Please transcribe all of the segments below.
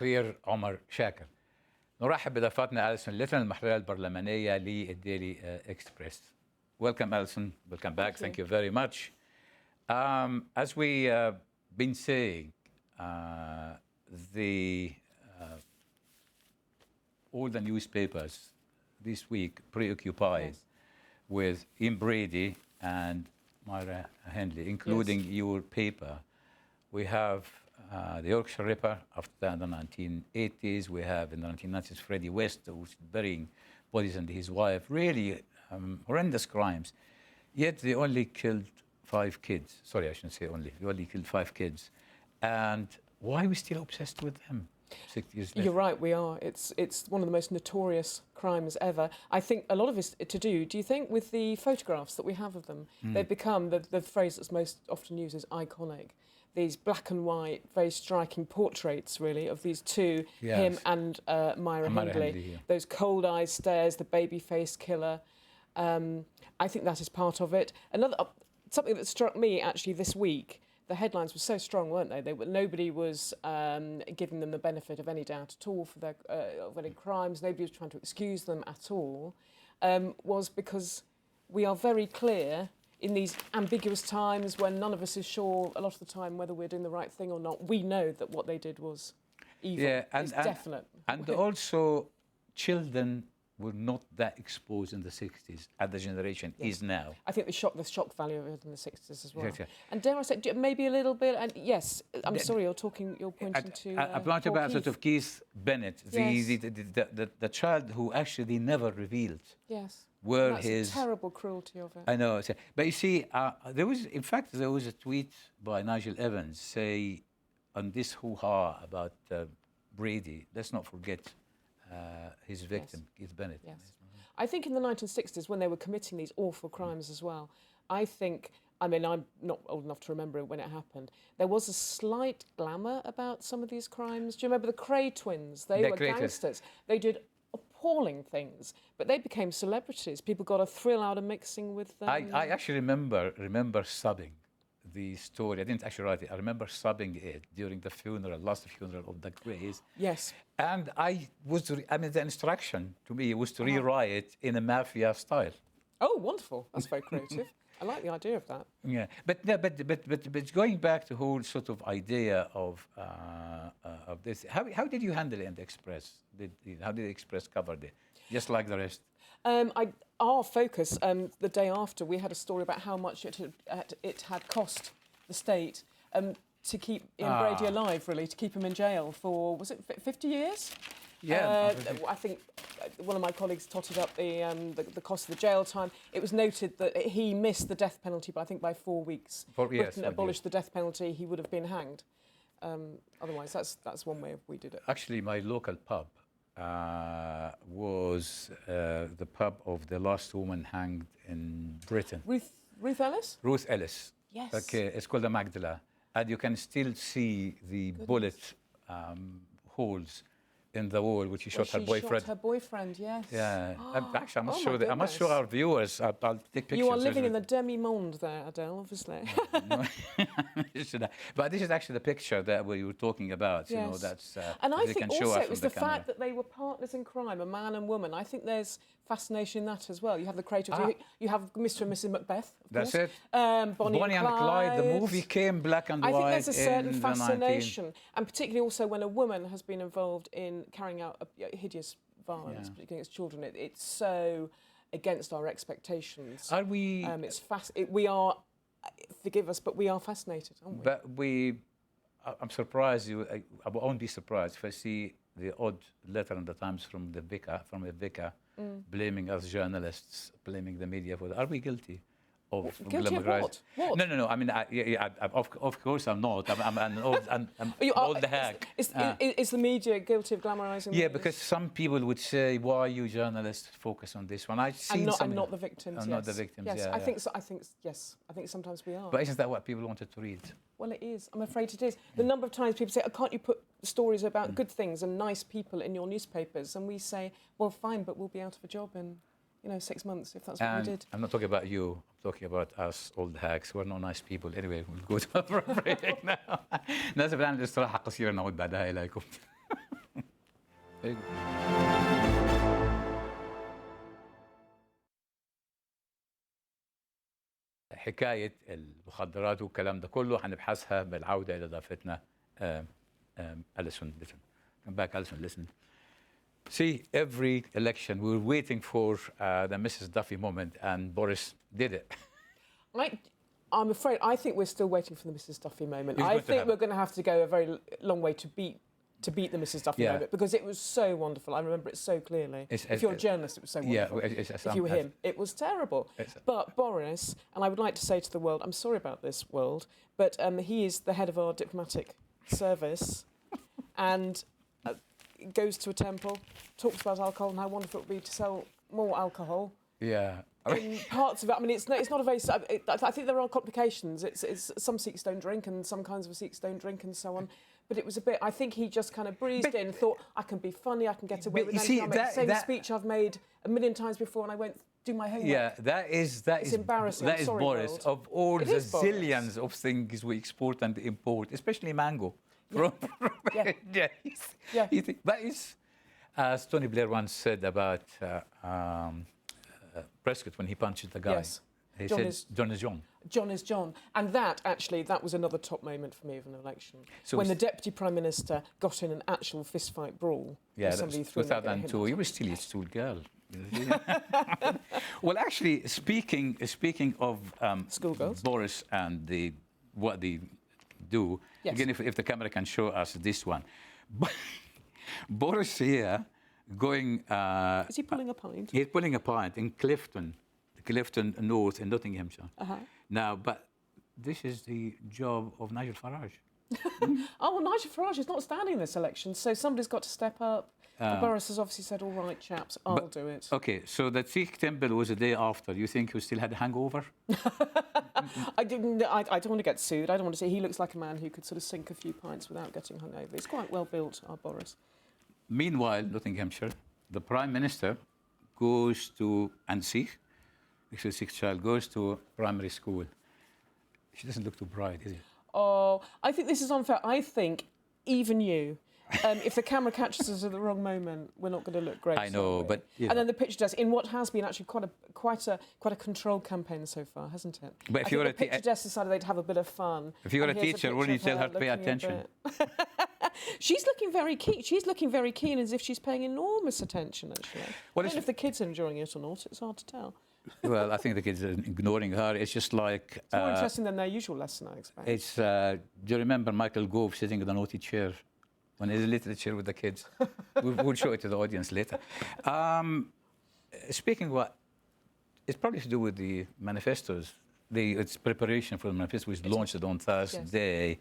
تقرير عمر شاكر. نرحب بضيفتنا أليسون ليتل المحررة البرلمانية للديلي إكسبريس. Welcome, Alison. Welcome back. Thank you very much. As we been saying, all the newspapers this week preoccupied with Ian Brady and Brady Hindley, including your paper. We have the Yorkshire Ripper after in the 1980s. We have in the 1990s Freddie West, who's burying bodies and his wife. Really horrendous crimes. Yet they only killed 5 kids. Sorry, I shouldn't say only. They only killed 5 kids. And why are we still obsessed with them 60 years later? You're right, we are. It's one of the most notorious crimes ever. I think a lot of it's to do you think, with the photographs that we have of them? They've become, the phrase that's most often used is iconic. These black and white, very striking portraits, really, of these two, him and Myra Hindley. Those cold eyes stares, the baby-faced killer. I think that is part of it. Something that struck me, actually, this week, the headlines were so strong, weren't they? Nobody was giving them the benefit of any doubt at all for their of any crimes. Nobody was trying to excuse them at all. Was because we are very clear in these ambiguous times when none of us is sure a lot of the time whether we're doing the right thing or not. We know that what they did was evil. Yeah, it's definite. And also, children were not that exposed in the 60s as the generation is now. I think the shock value of it in the 60s as well. And dare I say, maybe a little bit, and yes, I'm sorry, you're pointing to... I'm talking about sort of Keith Bennett, the child who actually never revealed where his... terrible cruelty of it. I know. But you see, there was a tweet by Nigel Evans, say, on this hoo-ha about Brady, let's not forget his victim, Keith Bennett. I think in the 1960s, when they were committing these awful crimes as well, I mean, I'm not old enough to remember when it happened, there was a slight glamour about some of these crimes. Do you remember the Cray twins? They were gangsters. They did appalling things, but they became celebrities. People got a thrill out of mixing with them. I actually remember subbing the story. I didn't actually write it. I remember subbing it during the last funeral of the Grays. Yes. And the instruction to me was to rewrite it in a mafia style. Oh, wonderful. That's very creative. I like the idea of that. Yeah, but going back to the whole sort of idea of this, how did you handle it in the Express? How did the Express cover it? Just like the rest? Our focus, the day after, we had a story about how much it had cost the state to keep Ian Brady alive, really, to keep him in jail for, was it 50 years? Yeah. I think one of my colleagues totted up the cost of the jail time. It was noted that he missed the death penalty, by 4 weeks. Britain abolished the death penalty, he would have been hanged. Otherwise, that's one way we did it. Actually, my local pub was the pub of the last woman hanged in Britain. Ruth Ellis? Ruth Ellis. Yes. Okay, it's called the Magdala. And you can still see the bullet holes in the wall, which she shot her boyfriend. Shot her boyfriend, yes. Yeah. Actually, I must show our viewers. I'll take pictures. You are living in the demi-monde there, Adele, obviously. No. But this is actually the picture that we were talking about. Yes. You know, that's. And I think also it was the fact that they were partners in crime, a man and woman. I think there's fascination in that as well. You have the creativity. You have Mr. and Mrs. Macbeth, of course. That's it. Bonnie and Clyde. The movie came black and white. I think there's a certain fascination, and particularly also when a woman has been involved in carrying out a hideous violence, particularly against children. It's so against our expectations. Are we? We are. Forgive us, but we are fascinated, aren't we? But I'm surprised. I won't be surprised if I see the odd letter in the Times from a vicar, blaming us journalists, blaming the media for that. Are we guilty of what? No. I mean, of course I'm not. I'm an old hack. Is the media guilty of glamorising? Yeah, because some people would say, "Why you journalists focus on this one?" I'm not the victims. Not the victims. Yes, yeah, I think yes. I think sometimes we are. But isn't that what people wanted to read? Well, it is. I'm afraid it is. The number of times people say, "Oh, can't you put stories about good things and nice people in your newspapers?" And we say, "Well, fine, but we'll be out of a job in 6 months if that's what we did." I'm not talking about you. I'm talking about us old hacks. We're not nice people. Anyway, we'll go to a break now. نازل بنعمل استراحة قصيرة نعود بعدها إليكم. Very good. حكاية المخدرات والكلام ده كله هنبحثها بالعودة إلى ضيفتنا Alison Little. Come back, Alison, listen. See, every election we were waiting for the Mrs Duffy moment, and Boris did it. I'm afraid I think we're still waiting for the Mrs Duffy moment. It's I going to think happen. we're going to have to go a very long way to beat the Mrs Duffy Yeah. moment, because it was so wonderful. I remember it so clearly. If you're a journalist, it was so wonderful. If you were him, it was terrible. But Boris, and I would like to say to the world, I'm sorry about this world, but he is the head of our diplomatic service, and goes to a temple, talks about alcohol and how wonderful it would be to sell more alcohol. Yeah. In parts of it, I mean, it's not a very. I think there are complications. It's some Sikhs don't drink, and some kinds of Sikhs don't drink, and so on. But it was a bit. I think he just kind of breezed in, thought, I can be funny, I can get away with anything. I'll make the same speech I've made a million times before, and I won't do my homework. Yeah, it's embarrassing. That is Sorry, Boris. world. Of all It the is Boris. zillions of things we export and import, especially mango. Yeah. Yeah. Yeah. That is, as Tony Blair once said about Prescott when he punched the guy. Yes. He John said, is- John is John. John is John. And that was another top moment for me of an election. So when the it's- Deputy Prime Minister got in an actual fistfight brawl. Yeah, with somebody that's who threw him at 2002. him. You were still a school girl. Well, actually, speaking of Schoolgirls. Boris and what they do, Yes. again, if the camera can show us this one. Boris here going... Is he pulling a pint? He's pulling a pint in Clifton North in Nottinghamshire. Uh-huh. Now, but this is the job of Nigel Farage. Oh, well, Nigel Farage is not standing this election, so somebody's got to step up. And Boris has obviously said, all right, chaps, I'll do it. Okay, so the Sikh temple was the day after. You think he still had a hangover? I don't want to get sued. I don't want to say he looks like a man who could sort of sink a few pints without getting hungover. He's quite well built, our Boris. Meanwhile, Nottinghamshire, the Prime Minister goes to, and Sikh, because Sikh child, goes to primary school. She doesn't look too bright, is it? Oh, I think this is unfair. I think even you, if the camera catches us at the wrong moment, we're not going to look great. I know, are we? but, you and know. then the picture desk in what has been actually quite a controlled campaign so far, hasn't it? But if I you're think the picture desk decided they'd have a bit of fun. If you're And a here's teacher, picture wouldn't you of tell her to pay looking a attention? bit- She's looking very keen. She's looking very keen, as if she's paying enormous attention. Actually, Well, I don't know if the kids are enjoying it or not. It's hard to tell. Well, I think the kids are ignoring her. It's just like... It's more interesting than their usual lesson, I expect. It's, do you remember Michael Gove sitting in the naughty chair when he's literature with the kids? We'll show it to the audience later. Speaking of what, it's probably to do with the manifestos. It's preparation for the manifesto, which launched on Thursday. Yes.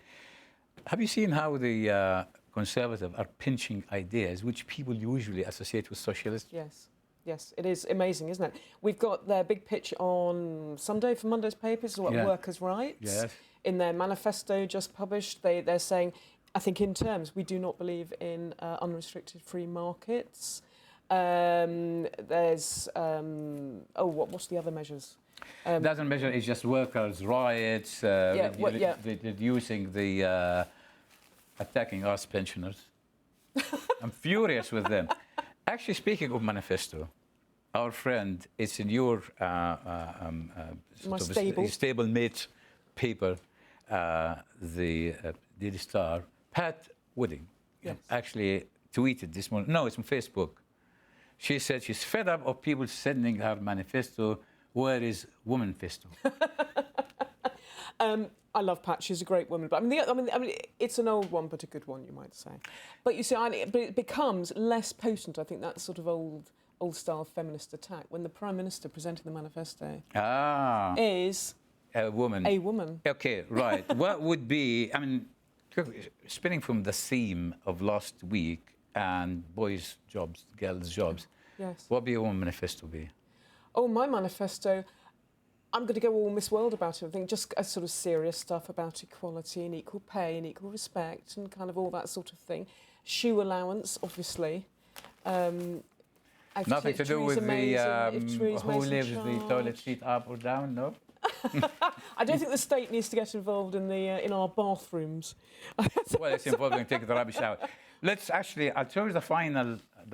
Have you seen how the Conservatives are pinching ideas which people usually associate with socialists? Yes. Yes, it is amazing, isn't it? We've got their big pitch on Sunday for Monday's papers, what workers' rights. Yes. In their manifesto just published, they're saying, I think in terms, we do not believe in unrestricted free markets. There's, what's the other measures? Doesn't measure, it's just workers' rights, reducing the attacking us pensioners. I'm furious with them. Actually, speaking of manifesto, our friend, it's in your stablemate paper, the Daily Star, Pat Wooding, actually tweeted this morning. No, it's on Facebook. She said she's fed up of people sending her manifesto. Where is Womanfesto? I love Pat. She's a great woman. But I mean, it's an old one, but a good one, you might say. But you see, but it becomes less potent. I think that sort of old-style feminist attack when the Prime Minister presenting the manifesto is a woman. A woman. Okay, right. What would be? I mean, spinning from the theme of last week and boys' jobs, girls' jobs. Yes. What would be your manifesto be? Oh, my manifesto. I'm going to go all Miss World about it. I think just a sort of serious stuff about equality and equal pay and equal respect and kind of all that sort of thing. Shoe allowance, obviously. Nothing to do with who lives the toilet seat up or down, no? I don't think the state needs to get involved in our bathrooms. Well, it's involving taking the rubbish out. Let's actually, I'll show you the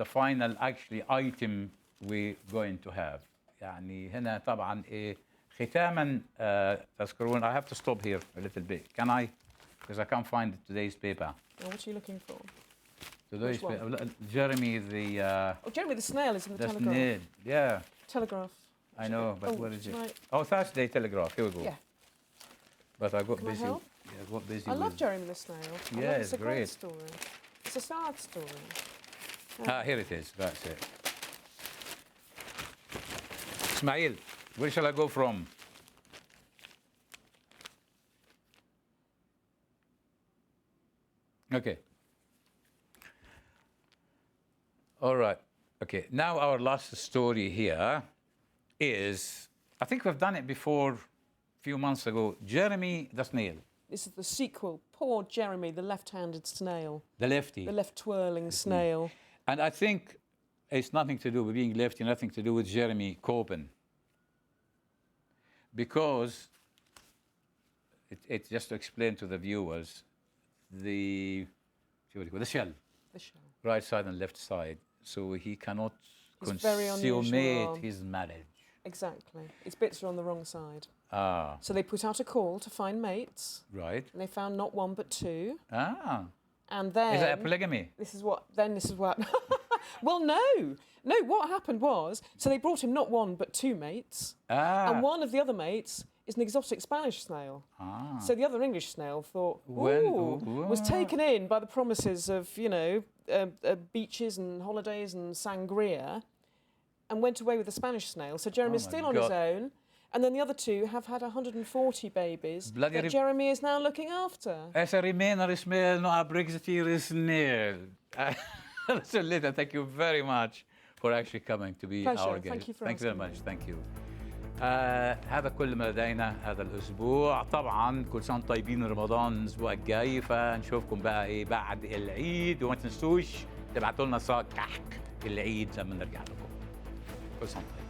final actually item we're going to have. يعني هنا طبعا إيه ختاما تذكرون. I have to stop here a little bit. Can I? Because I can't find today's paper. Now, what are you looking for? Today's Which paper. Jeremy the. Oh, Jeremy the snail is in the Telegraph. Snail. Yeah. Telegraph. I know, but where is it? Right. Oh, Thursday Telegraph. Here we go. Yeah. But I got Can I busy. help? Yeah, I got busy. I love with- Jeremy the snail. I Yeah, love it's a great great. story. It's a sad story. Ah, here it is. That's it. Ismail, where shall I go from? Okay. All right. Okay. Now our last story here is, I think we've done it before a few months ago, Jeremy the snail. This is the sequel. Poor Jeremy, the left-handed snail. The lefty. The left-twirling snail. And I think it's nothing to do with being lefty, nothing to do with Jeremy Corbyn. Because, it's just to explain to the viewers, the shell, The shell. right side and left side, so he cannot It's very unusual. consummate his marriage. Exactly. Its bits are on the wrong side. Ah, So they put out a call to find mates, right. and they found not one but two. Ah, And then is that a polygamy? This is what. Well, no. What happened was, so they brought him not one but two mates, Ah, and one of the other mates is an exotic Spanish snail. ah. So the other English snail thought, was Ooh. taken in by the promises of, beaches and holidays and sangria, and went away with the Spanish snail. So Jeremy's Oh my still on his God. own, and then the other two have had 140 babies Bloody that Jeremy is now looking after. As a remainder smell, no a Brexiteer snail. So Lita, thank you very much for actually coming to be Pleasure. our guest. Thank you for Thank you very asking much. me. Thank you. هذا كل ما لدينا هذا الاسبوع. طبعا كل سنه وانتم طيبين، رمضان الاسبوع الجاي، فنشوفكم بقى ايه بعد العيد، وما تنسوش تبعتوا لنا صاج كحك العيد لما نرجع لكم. كل سنه وانتم طيبين.